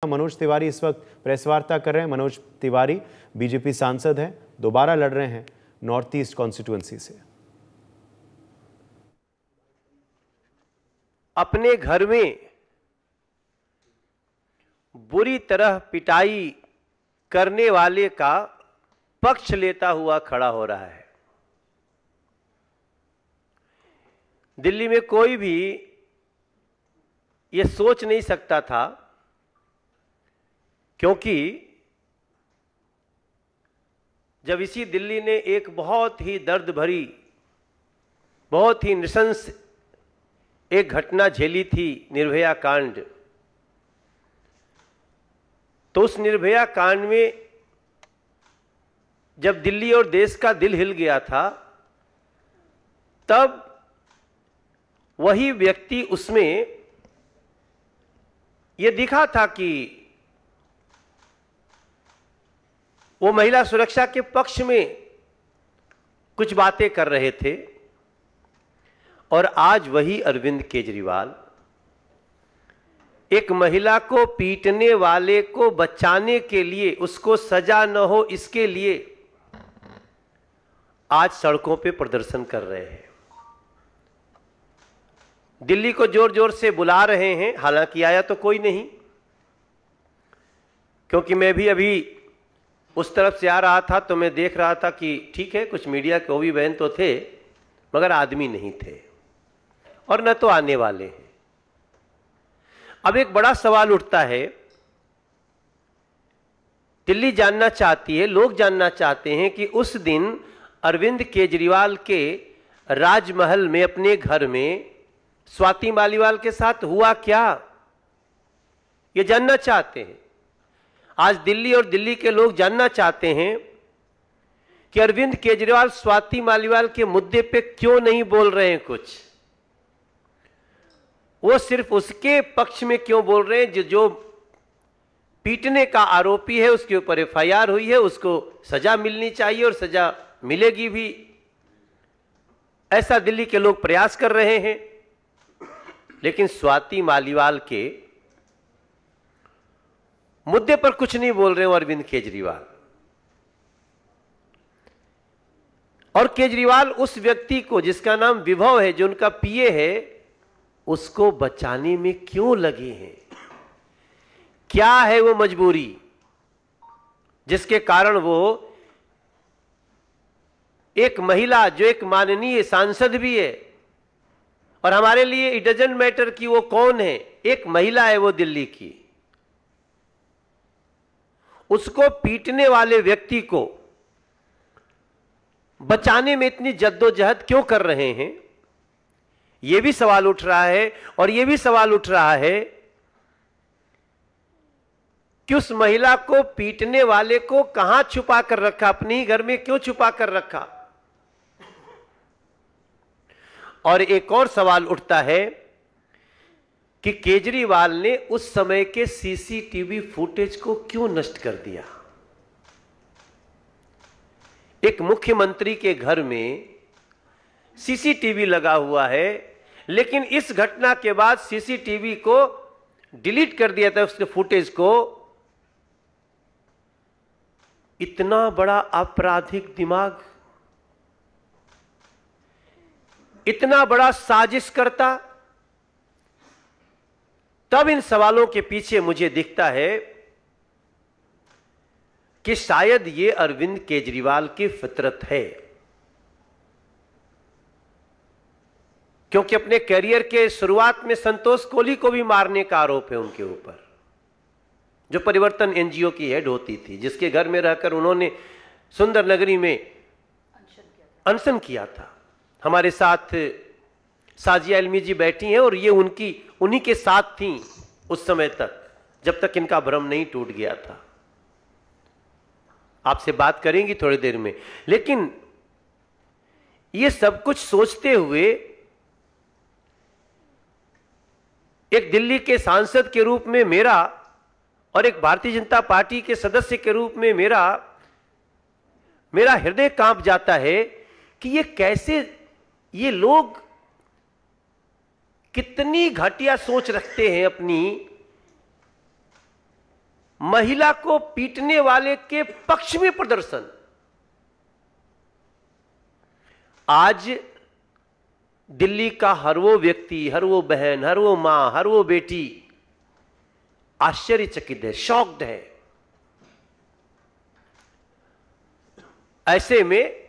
मनोज तिवारी इस वक्त प्रेस वार्ता कर रहे हैं। मनोज तिवारी बीजेपी सांसद हैं, दोबारा लड़ रहे हैं नॉर्थ ईस्ट कॉन्स्टिट्यूएंसी से। अपने घर में बुरी तरह पिटाई करने वाले का पक्ष लेता हुआ खड़ा हो रहा है। दिल्ली में कोई भी यह सोच नहीं सकता था, क्योंकि जब इसी दिल्ली ने एक बहुत ही दर्द भरी, बहुत ही नृशंस एक घटना झेली थी, निर्भया कांड, तो उस निर्भया कांड में जब दिल्ली और देश का दिल हिल गया था, तब वही व्यक्ति उसमें यह दिखा था कि वो महिला सुरक्षा के पक्ष में कुछ बातें कर रहे थे। और आज वही अरविंद केजरीवाल एक महिला को पीटने वाले को बचाने के लिए, उसको सजा न हो इसके लिए आज सड़कों पे प्रदर्शन कर रहे हैं। दिल्ली को जोर जोर से बुला रहे हैं, हालांकि आया तो कोई नहीं, क्योंकि मैं भी अभी उस तरफ से आ रहा था तो मैं देख रहा था कि ठीक है, कुछ मीडिया के ओवी बहन तो थे, मगर आदमी नहीं थे और न तो आने वाले हैं। अब एक बड़ा सवाल उठता है, दिल्ली जानना चाहती है, लोग जानना चाहते हैं कि उस दिन अरविंद केजरीवाल के राजमहल में, अपने घर में स्वाति मालीवाल के साथ हुआ क्या, ये जानना चाहते हैं। आज दिल्ली और दिल्ली के लोग जानना चाहते हैं कि अरविंद केजरीवाल स्वाति मालीवाल के मुद्दे पे क्यों नहीं बोल रहे हैं कुछ। वो सिर्फ उसके पक्ष में क्यों बोल रहे हैं जो पीटने का आरोपी है, उसके ऊपर एफआईआर हुई है, उसको सजा मिलनी चाहिए और सजा मिलेगी भी, ऐसा दिल्ली के लोग प्रयास कर रहे हैं। लेकिन स्वाति मालीवाल के मुद्दे पर कुछ नहीं बोल रहे हो अरविंद केजरीवाल। और केजरीवाल उस व्यक्ति को, जिसका नाम विभव है, जो उनका पीए है, उसको बचाने में क्यों लगे हैं? क्या है वो मजबूरी जिसके कारण वो एक महिला, जो एक माननीय सांसद भी है, और हमारे लिए इट डजंट मैटर कि वो कौन है, एक महिला है वो दिल्ली की, उसको पीटने वाले व्यक्ति को बचाने में इतनी जद्दोजहद क्यों कर रहे हैं? यह भी सवाल उठ रहा है। और यह भी सवाल उठ रहा है कि उस महिला को पीटने वाले को कहां छुपा कर रखा, अपने ही घर में क्यों छुपा कर रखा? और एक और सवाल उठता है कि केजरीवाल ने उस समय के सीसीटीवी फुटेज को क्यों नष्ट कर दिया? एक मुख्यमंत्री के घर में सीसीटीवी लगा हुआ है, लेकिन इस घटना के बाद सीसीटीवी को डिलीट कर दिया था, उसके फुटेज को। इतना बड़ा आपराधिक दिमाग, इतना बड़ा साजिश करता। तब इन सवालों के पीछे मुझे दिखता है कि शायद ये अरविंद केजरीवाल की फितरत है, क्योंकि अपने करियर के शुरुआत में संतोष कोहली को भी मारने का आरोप है उनके ऊपर, जो परिवर्तन एनजीओ की हेड होती थी, जिसके घर में रहकर उन्होंने सुंदर नगरी में अनशन किया था। हमारे साथ साजिया इल्मी जी बैठी हैं और ये उन्हीं के साथ थी उस समय तक, जब तक इनका भ्रम नहीं टूट गया था। आपसे बात करेंगी थोड़ी देर में। लेकिन ये सब कुछ सोचते हुए एक दिल्ली के सांसद के रूप में मेरा, और एक भारतीय जनता पार्टी के सदस्य के रूप में मेरा हृदय कांप जाता है कि ये कैसे, ये लोग कितनी घटिया सोच रखते हैं अपनी, महिला को पीटने वाले के पक्ष में प्रदर्शन। आज दिल्ली का हर वो व्यक्ति, हर वो बहन, हर वो मां, हर वो बेटी आश्चर्यचकित है, शॉक्ड है। ऐसे में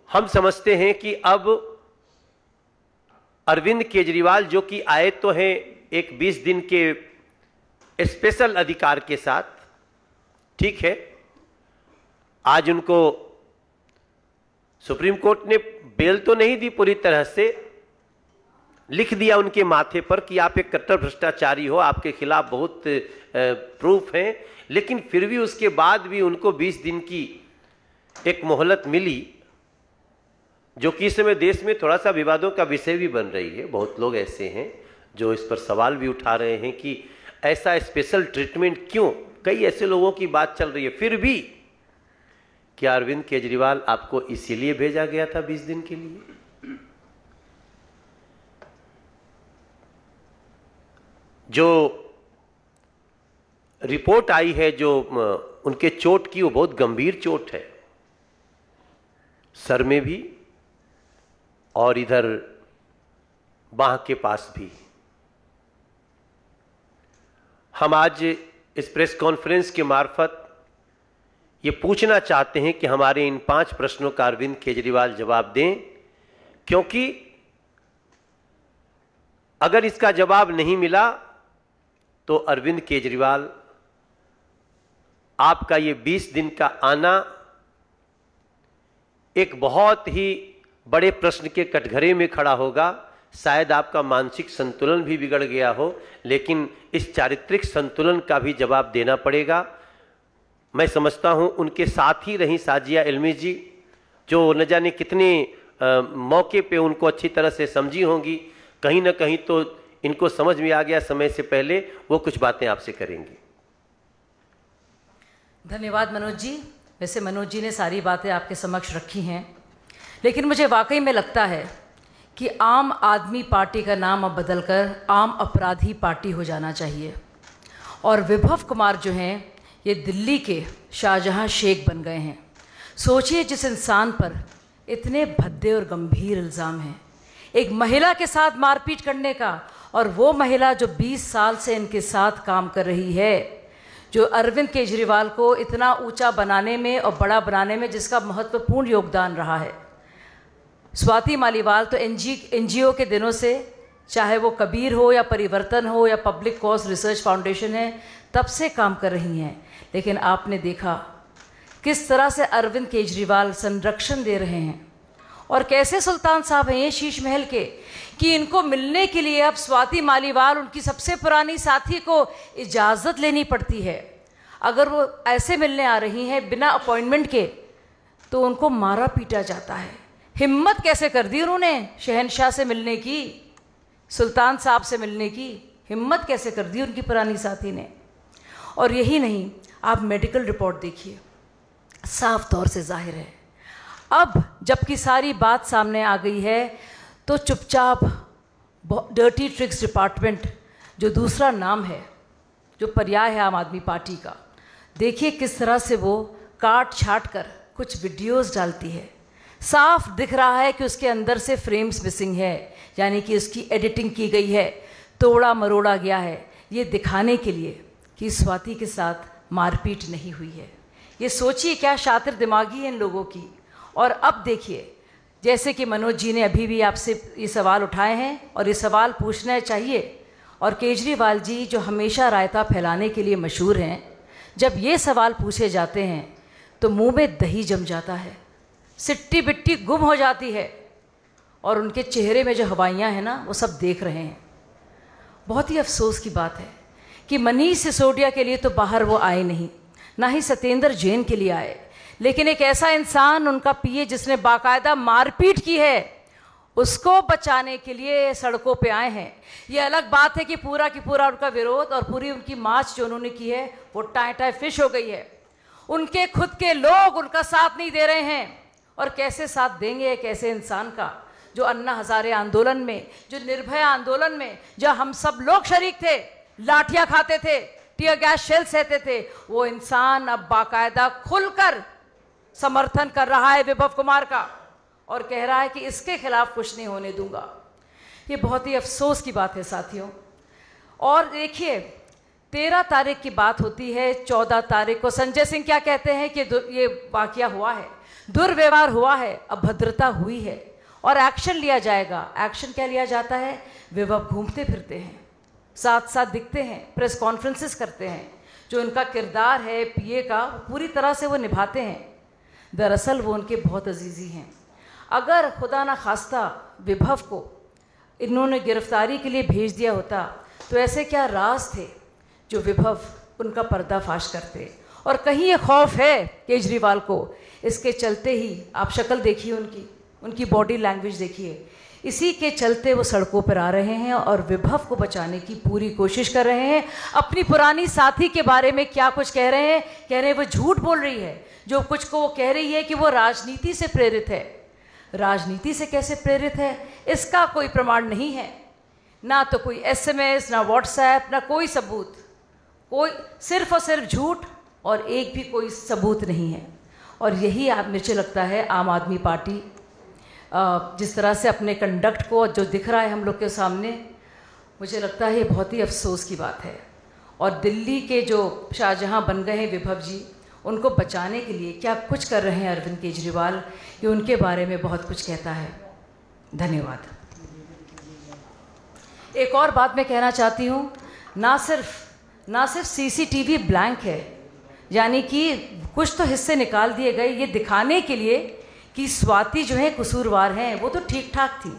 हम समझते हैं कि अब अरविंद केजरीवाल, जो कि आए तो हैं एक 20 दिन के स्पेशल अधिकार के साथ, ठीक है, आज उनको सुप्रीम कोर्ट ने बेल तो नहीं दी, पूरी तरह से लिख दिया उनके माथे पर कि आप एक कट्टर भ्रष्टाचारी हो, आपके खिलाफ बहुत प्रूफ हैं, लेकिन फिर भी उसके बाद भी उनको 20 दिन की एक मोहलत मिली, जो कि इस समय देश में थोड़ा सा विवादों का विषय भी बन रही है। बहुत लोग ऐसे हैं जो इस पर सवाल भी उठा रहे हैं कि ऐसा स्पेशल ट्रीटमेंट क्यों, कई ऐसे लोगों की बात चल रही है। फिर भी क्या अरविंद केजरीवाल आपको इसीलिए भेजा गया था 20 दिन के लिए? जो रिपोर्ट आई है जो उनके चोट की, वो बहुत गंभीर चोट है, सर में भी और इधर बांह के पास भी। हम आज इस प्रेस कॉन्फ्रेंस के मार्फत ये पूछना चाहते हैं कि हमारे इन 5 प्रश्नों का अरविंद केजरीवाल जवाब दें, क्योंकि अगर इसका जवाब नहीं मिला तो अरविंद केजरीवाल, आपका ये 20 दिन का आना एक बहुत ही बड़े प्रश्न के कटघरे में खड़ा होगा। शायद आपका मानसिक संतुलन भी बिगड़ गया हो, लेकिन इस चारित्रिक संतुलन का भी जवाब देना पड़ेगा। मैं समझता हूं उनके साथ ही रही साजिया इल्मी जी, जो न जाने कितने मौके पे उनको अच्छी तरह से समझी होंगी, कहीं ना कहीं तो इनको समझ में आ गया समय से पहले, वो कुछ बातें आपसे करेंगी। धन्यवाद मनोज जी। वैसे मनोज जी ने सारी बातें आपके समक्ष रखी हैं, लेकिन मुझे वाकई में लगता है कि आम आदमी पार्टी का नाम अब बदलकर आम अपराधी पार्टी हो जाना चाहिए। और विभव कुमार जो हैं, ये दिल्ली के शाहजहां शेख बन गए हैं। सोचिए, जिस इंसान पर इतने भद्दे और गंभीर इल्ज़ाम हैं, एक महिला के साथ मारपीट करने का, और वो महिला जो 20 साल से इनके साथ काम कर रही है, जो अरविंद केजरीवाल को इतना ऊंचा बनाने में और बड़ा बनाने में जिसका महत्वपूर्ण योगदान रहा है। स्वाति मालीवाल तो एनजीओ के दिनों से, चाहे वो कबीर हो या परिवर्तन हो या पब्लिक कॉज रिसर्च फाउंडेशन है, तब से काम कर रही हैं। लेकिन आपने देखा किस तरह से अरविंद केजरीवाल संरक्षण दे रहे हैं, और कैसे सुल्तान साहब हैं ये शीश महल के, कि इनको मिलने के लिए अब स्वाति मालीवाल, उनकी सबसे पुरानी साथी, को इजाज़त लेनी पड़ती है। अगर वो ऐसे मिलने आ रही हैं बिना अपॉइंटमेंट के, तो उनको मारा पीटा जाता है। हिम्मत कैसे कर दी उन्होंने शहनशाह से मिलने की, सुल्तान साहब से मिलने की हिम्मत कैसे कर दी उनकी पुरानी साथी ने। और यही नहीं, आप मेडिकल रिपोर्ट देखिए, साफ तौर से जाहिर है अब जबकि सारी बात सामने आ गई है, तो चुपचाप डर्टी ट्रिक्स डिपार्टमेंट, जो दूसरा नाम है, जो पर्याय है आम आदमी पार्टी का, देखिए किस तरह से वो काट छाट कर कुछ वीडियोस डालती है। साफ दिख रहा है कि उसके अंदर से फ्रेम्स मिसिंग है, यानी कि उसकी एडिटिंग की गई है, तोड़ा मरोड़ा गया है, ये दिखाने के लिए कि स्वाति के साथ मारपीट नहीं हुई है। ये सोचिए क्या शातिर दिमागी है इन लोगों की। और अब देखिए, जैसे कि मनोज जी ने अभी भी आपसे ये सवाल उठाए हैं, और ये सवाल पूछना चाहिए, और केजरीवाल जी जो हमेशा रायता फैलाने के लिए मशहूर हैं, जब ये सवाल पूछे जाते हैं तो मुंह में दही जम जाता है, सिट्टी बिट्टी गुम हो जाती है, और उनके चेहरे में जो हवाइयाँ हैं ना, वो सब देख रहे हैं। बहुत ही अफसोस की बात है कि मनीष सिसोदिया के लिए तो बाहर वो आए नहीं, ना ही सत्येंद्र जैन के लिए आए, लेकिन एक ऐसा इंसान, उनका पीए, जिसने बाकायदा मारपीट की है, उसको बचाने के लिए सड़कों पे आए हैं। ये अलग बात है कि पूरा की पूरा उनका विरोध और पूरी उनकी मार्च जो उन्होंने की है, वो टाई टाई फिश हो गई है। उनके खुद के लोग उनका साथ नहीं दे रहे हैं, और कैसे साथ देंगे एक ऐसे इंसान का, जो अन्ना हजारे आंदोलन में, जो निर्भया आंदोलन में, जो हम सब लोग शरीक थे, लाठियां खाते थे, टीयर गैस शेल सहते थे, वो इंसान अब बाकायदा खुलकर समर्थन कर रहा है विभव कुमार का और कह रहा है कि इसके खिलाफ कुछ नहीं होने दूंगा। ये बहुत ही अफसोस की बात है साथियों। और देखिए 13 तारीख की बात होती है, 14 तारीख को संजय सिंह क्या कहते हैं कि ये वाकया हुआ है, दुर्व्यवहार हुआ है, अभद्रता हुई है और एक्शन लिया जाएगा। एक्शन क्या लिया जाता है? विभव घूमते फिरते हैं, साथ साथ दिखते हैं, प्रेस कॉन्फ्रेंसेस करते हैं, जो उनका किरदार है पीए का पूरी तरह से वो निभाते हैं। दरअसल वो उनके बहुत अजीज़ी हैं। अगर खुदा ना खास्ता विभव को इन्होंने गिरफ्तारी के लिए भेज दिया होता तो ऐसे क्या राज थे जो विभव उनका पर्दाफाश करते। और कहीं ये खौफ है केजरीवाल को, इसके चलते ही आप शक्ल देखिए उनकी बॉडी लैंग्वेज देखिए, इसी के चलते वो सड़कों पर आ रहे हैं और विभव को बचाने की पूरी कोशिश कर रहे हैं। अपनी पुरानी साथी के बारे में क्या कुछ कह रहे हैं वो झूठ बोल रही है। जो कुछ को वो कह रही है कि वो राजनीति से प्रेरित है। राजनीति से कैसे प्रेरित है इसका कोई प्रमाण नहीं है, ना तो कोई SMS, ना व्हाट्सएप, ना कोई सबूत, कोई सिर्फ और सिर्फ झूठ और एक भी कोई सबूत नहीं है। और यही मुझे लगता है आम आदमी पार्टी जिस तरह से अपने कंडक्ट को जो दिख रहा है हम लोग के सामने, मुझे लगता है ये बहुत ही अफसोस की बात है। और दिल्ली के जो शाहजहां बन गए हैं विभव जी, उनको बचाने के लिए क्या कुछ कर रहे हैं अरविंद केजरीवाल, ये उनके बारे में बहुत कुछ कहता है। धन्यवाद। एक और बात मैं कहना चाहती हूँ, ना सिर्फ CCTV ब्लैंक है, यानी कि कुछ तो हिस्से निकाल दिए गए ये दिखाने के लिए कि स्वाति जो है कसूरवार हैं, वो तो ठीक ठाक थी,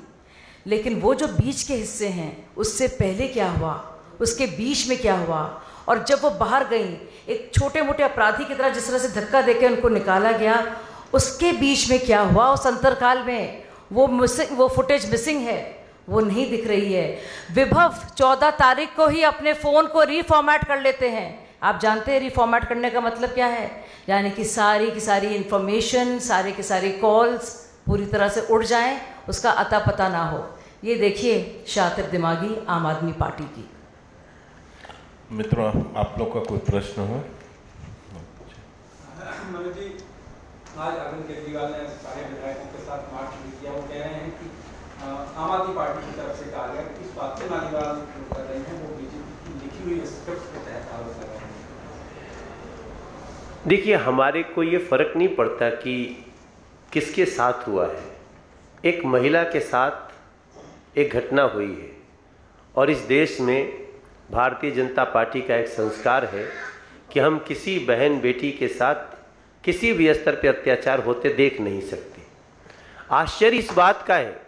लेकिन वो जो बीच के हिस्से हैं उससे पहले क्या हुआ, उसके बीच में क्या हुआ, और जब वो बाहर गई एक छोटे मोटे अपराधी की तरह जिस तरह से धक्का देके उनको निकाला गया, उसके बीच में क्या हुआ उस अंतरकाल में, वो फुटेज मिसिंग है, वो नहीं दिख रही है। विभव 14 तारीख को ही अपने फ़ोन को रीफॉर्मेट कर लेते हैं। आप जानते हैं रीफॉर्मेट करने का मतलब क्या है? यानी कि सारी की सारी इन्फॉर्मेशन, सारे के सारे कॉल्स पूरी तरह से उड़ जाएं, उसका अता पता ना हो। ये देखिए शातिर दिमागी आम आदमी पार्टी की। मित्रों, आप लोग का कोई प्रश्न हो? मनोज जी, आज अरविंद केजरीवाल ने सारे विधायकों के साथ मार्च किया। वो कह रहे हैं कि आम आदमी पार्टी की तरफ से कहा गया कि इस बात से नालीवाल कर रहे हैं, वो बीजेपी की लिखी हुई स्क्रिप्ट के तहत आरोप लगा रहे हैं। देखिए, हमारे को ये फर्क नहीं पड़ता कि किसके साथ हुआ है। एक महिला के साथ एक घटना हुई है और इस देश में भारतीय जनता पार्टी का एक संस्कार है कि हम किसी बहन बेटी के साथ किसी भी स्तर पर अत्याचार होते देख नहीं सकते। आश्चर्य इस बात का है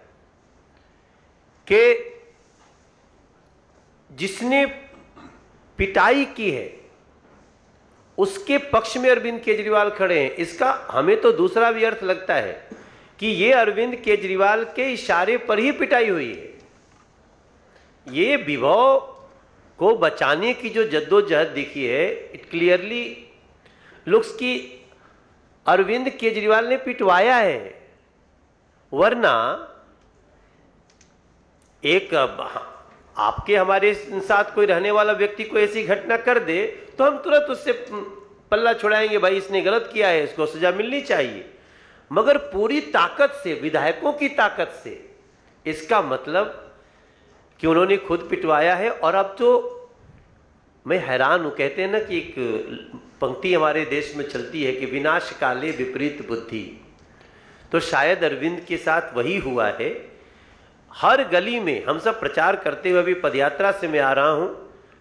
कि जिसने पिटाई की है उसके पक्ष में अरविंद केजरीवाल खड़े हैं। इसका हमें तो दूसरा भी अर्थ लगता है कि ये अरविंद केजरीवाल के इशारे पर ही पिटाई हुई है। ये विभव को बचाने की जो जद्दोजहद दिखी है, इट क्लियरली लुक्स की अरविंद केजरीवाल ने पिटवाया है। वरना एक आपके हमारे साथ कोई रहने वाला व्यक्ति को ऐसी घटना कर दे तो हम तुरंत उससे पल्ला छुड़ाएंगे, भाई इसने गलत किया है, इसको सजा मिलनी चाहिए। मगर पूरी ताकत से, विधायकों की ताकत से, इसका मतलब कि उन्होंने खुद पिटवाया है। और अब तो मैं हैरान हूं, कहते हैं ना कि एक पंक्ति हमारे देश में चलती है कि विनाश काले विपरीत बुद्धि, तो शायद अरविंद के साथ वही हुआ है। हर गली में हम सब प्रचार करते हुए अभी पदयात्रा से मैं आ रहा हूं,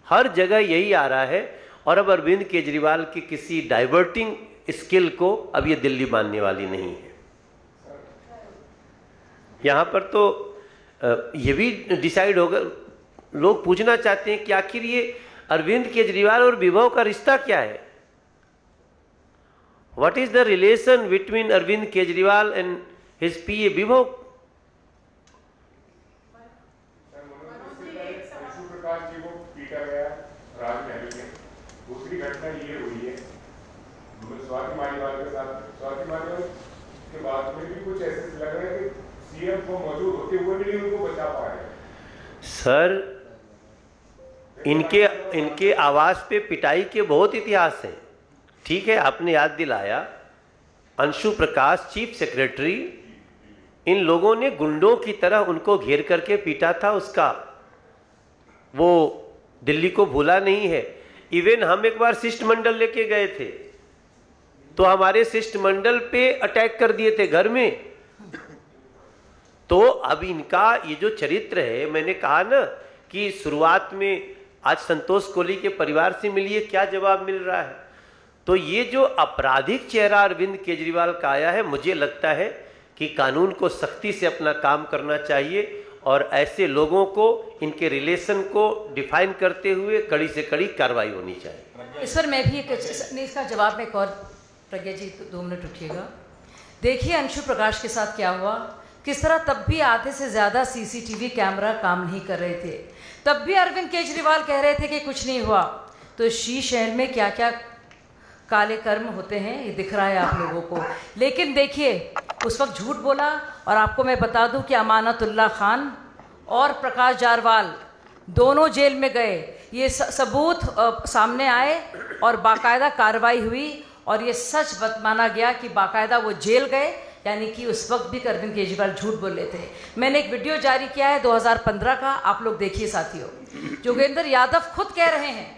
हर जगह यही आ रहा है। और अब अरविंद केजरीवाल की किसी डाइवर्टिंग स्किल को अब ये दिल्ली मानने वाली नहीं है। यहां पर तो ये भी डिसाइड होगा, लोग पूछना चाहते हैं कि आखिर ये अरविंद केजरीवाल और विभव का रिश्ता क्या है? What is the relation between Arvind Kejriwal and his PA Vibhav? दूसरी घटना ये हुई है स्वाति मालीवाल के साथ। स्वाति मालीवाल के बाद में भी कुछ ऐसे लग रहा है कि सीएम को मौजूद होते हुए भी उनको बचा पाए। सर, इनके आवास पे पिटाई के बहुत इतिहास हैं। ठीक है, आपने याद दिलाया, अंशु प्रकाश चीफ सेक्रेटरी, इन लोगों ने गुंडों की तरह उनको घेर करके पीटा था, उसका वो दिल्ली को भूला नहीं है। इवन हम एक बार शिष्टमंडल लेके गए थे तो हमारे शिष्टमंडल पे अटैक कर दिए थे घर में। तो अब इनका ये जो चरित्र है, मैंने कहा ना कि शुरुआत में आज संतोष कोहली के परिवार से मिलिए, क्या जवाब मिल रहा है। तो ये जो आपराधिक चेहरा अरविंद केजरीवाल का आया है, मुझे लगता है कि कानून को सख्ती से अपना काम करना चाहिए और ऐसे लोगों को, इनके रिलेशन को डिफाइन करते हुए कड़ी से कड़ी कार्रवाई होनी चाहिए। इस पर मैं भी इसका जवाब में एक और, प्रज्ञा जी 2 मिनट उठिएगा। देखिए अंशु प्रकाश के साथ क्या हुआ, किस तरह तब भी आधे से ज़्यादा सीसीटीवी कैमरा काम नहीं कर रहे थे, तब भी अरविंद केजरीवाल कह रहे थे कि कुछ नहीं हुआ। तो शीश शहर में क्या क्या काले कर्म होते हैं ये दिख रहा है आप लोगों को। लेकिन देखिए उस वक्त झूठ बोला, और आपको मैं बता दूं कि अमानतुल्लाह खान और प्रकाश जारवाल दोनों जेल में गए। ये सबूत सामने आए और बाकायदा कार्रवाई हुई और ये सच माना गया कि बाकायदा वो जेल गए, यानी कि उस वक्त भी अरविंद केजरीवाल झूठ बोल रहे थे। मैंने एक वीडियो जारी किया है 2015 का, आप लोग देखिए साथियों। जोगेंद्र यादव खुद कह रहे हैं,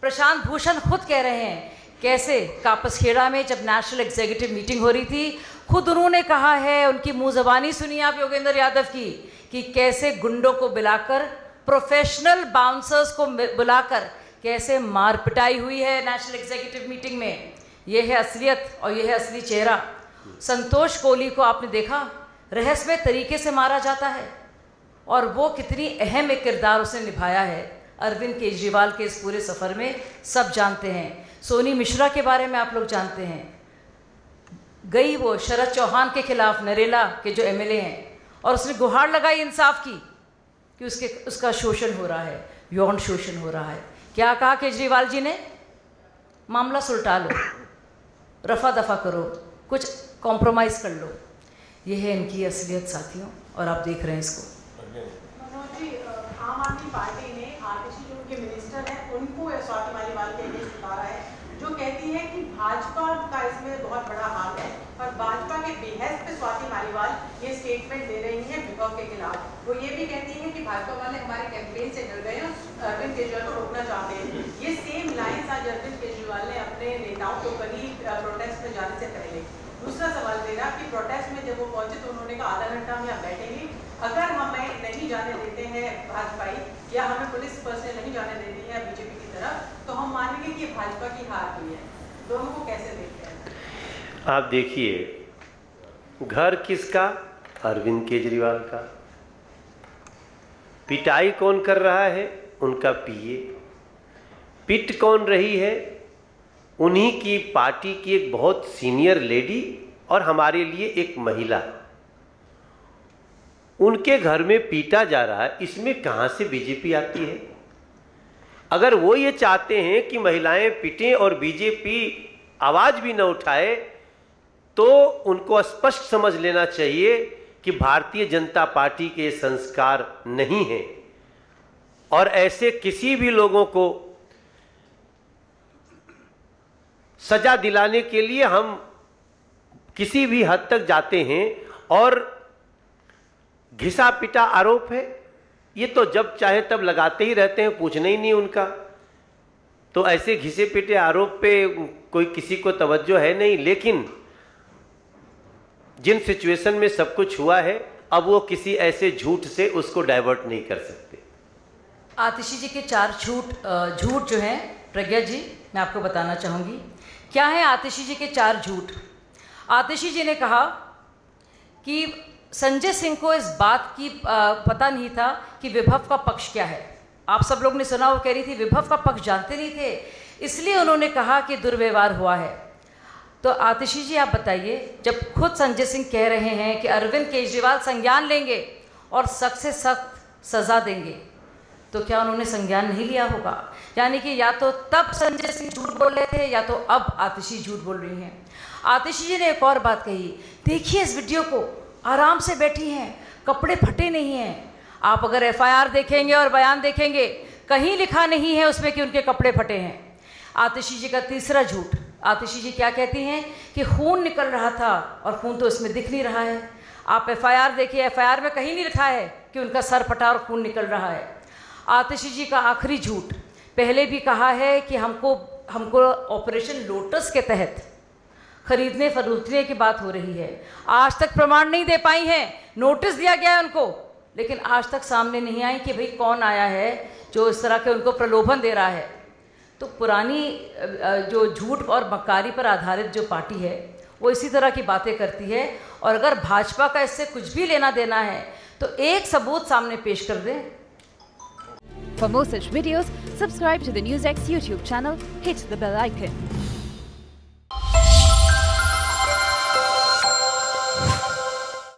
प्रशांत भूषण खुद कह रहे हैं, कैसे कापसखेड़ा में जब नेशनल एग्जीक्यूटिव मीटिंग हो रही थी, खुद उन्होंने कहा है, उनकी मुंह ज़बानी सुनिए आप योगेंद्र यादव की, कि कैसे गुंडों को बुलाकर, प्रोफेशनल बाउंसर्स को बुलाकर कैसे मार पिटाई हुई है नेशनल एग्जीक्यूटिव मीटिंग में। यह है असलियत और यह है असली चेहरा। संतोष कोहली को आपने देखा, रहस्यमय तरीके से मारा जाता है और वो कितनी अहम एक किरदार उसने निभाया है अरविंद केजरीवाल के इस पूरे सफ़र में, सब जानते हैं। सोनी मिश्रा के बारे में आप लोग जानते हैं, गई वो शरद चौहान के खिलाफ, नरेला के जो एमएलए हैं, और उसने गुहार लगाई इंसाफ की कि उसका शोषण हो रहा है, यौन शोषण हो रहा है। क्या कहा केजरीवाल जी ने, मामला सुलटा लो, रफा दफा करो, कुछ कॉम्प्रोमाइज़ कर लो। ये है इनकी असलियत साथियों, और आप देख रहे हैं इसको। मनोज जी, आम आदमी पार्टी ने आतिशी जो उनके मिनिस्टर हैं उनको स्वाति मालीवाल के अगेंस्ट उतारा है, जो कहती है कि भाजपा का इसमें बहुत बड़ा हाथ है और भाजपा के बेहद पे स्वाति मालीवाल ये स्टेटमेंट दे रही हैं विपक्ष के खिलाफ। वो ये भी कहती हैं कि भाजपा वाले हमारे कैंपेन से डर गए और अरविंद केजरीवाल को रोकना चाहते हैं। ये सेम लाइन आज अरविंद केजरीवाल ने अपने नेताओं के ऊपर ही प्रोटेस्ट में जाने से पहले। दूसरा सवाल मेरा कि प्रोटेस्ट में जब वो पहुंचे तो उन्होंने कहा आधा घंटा हम यहाँ बैठेंगे, अगर हमें नहीं जाने देते हैं भाजपाई या हमें पुलिस पर्सनल नहीं जाने देती है बीजेपी की तरफ, तो हम मानेंगे कि भाजपा की हार हुई है। दोनों को कैसे देखते हैं आप? देखिए, घर किसका? अरविंद केजरीवाल का। पिटाई कौन कर रहा है? उनका पीए। पिट कौन रही है? उन्हीं की पार्टी की एक बहुत सीनियर लेडी और हमारे लिए एक महिला। उनके घर में पीटा जा रहा है, इसमें कहां से बीजेपी आती है? अगर वो ये चाहते हैं कि महिलाएं पिटें और बीजेपी आवाज भी न उठाए, तो उनको स्पष्ट समझ लेना चाहिए कि भारतीय जनता पार्टी के संस्कार नहीं हैं और ऐसे किसी भी लोगों को सजा दिलाने के लिए हम किसी भी हद तक जाते हैं। और घिसा पिटा आरोप है, ये तो जब चाहे तब लगाते ही रहते हैं, पूछना ही नहीं उनका। तो ऐसे घिसे पिटे आरोप पे कोई किसी को तवज्जो है नहीं। लेकिन जिन सिचुएशन में सब कुछ हुआ है, अब वो किसी ऐसे झूठ से उसको डाइवर्ट नहीं कर सकते। आतिशी जी के 4 झूठ जो हैं, प्रज्ञा जी मैं आपको बताना चाहूँगी क्या है आतिशी जी के 4 झूठ। आतिशी जी ने कहा कि संजय सिंह को इस बात की पता नहीं था कि विभव का पक्ष क्या है। आप सब लोग ने सुना, वो कह रही थी विभव का पक्ष जानते नहीं थे, इसलिए उन्होंने कहा कि दुर्व्यवहार हुआ है। तो आतिशी जी आप बताइए, जब खुद संजय सिंह कह रहे हैं कि अरविंद केजरीवाल संज्ञान लेंगे और सख्त से सख्त सज़ा देंगे, तो क्या उन्होंने संज्ञान नहीं लिया होगा? यानी कि या तो तब संजय सिंह झूठ बोल रहे थे या तो अब आतिशी झूठ बोल रही हैं। आतिशी जी ने एक और बात कही, देखिए इस वीडियो को, आराम से बैठी हैं, कपड़े फटे नहीं हैं। आप अगर एफआईआर देखेंगे और बयान देखेंगे कहीं लिखा नहीं है उसमें कि उनके कपड़े फटे हैं। आतिशी जी का तीसरा झूठ, आतिशी जी क्या कहती हैं कि खून निकल रहा था और खून तो इसमें दिख नहीं रहा है। आप एफआईआर देखिए, एफआईआर में कहीं नहीं लिखा है कि उनका सर फटा और खून निकल रहा है। आतिशी जी का आखिरी झूठ, पहले भी कहा है कि हमको ऑपरेशन लोटस के तहत खरीदने फरोख्तने की बात हो रही है। आज तक प्रमाण नहीं दे पाई हैं, नोटिस दिया गया है उनको, लेकिन आज तक सामने नहीं आई कि भाई कौन आया है जो इस तरह के उनको प्रलोभन दे रहा है। तो पुरानी जो झूठ और मक्कारी पर आधारित जो पार्टी है वो इसी तरह की बातें करती है। और अगर भाजपा का इससे कुछ भी लेना देना है तो एक सबूत सामने पेश कर दें। For more such videos, subscribe to the NewsX YouTube channel, hit the bell icon.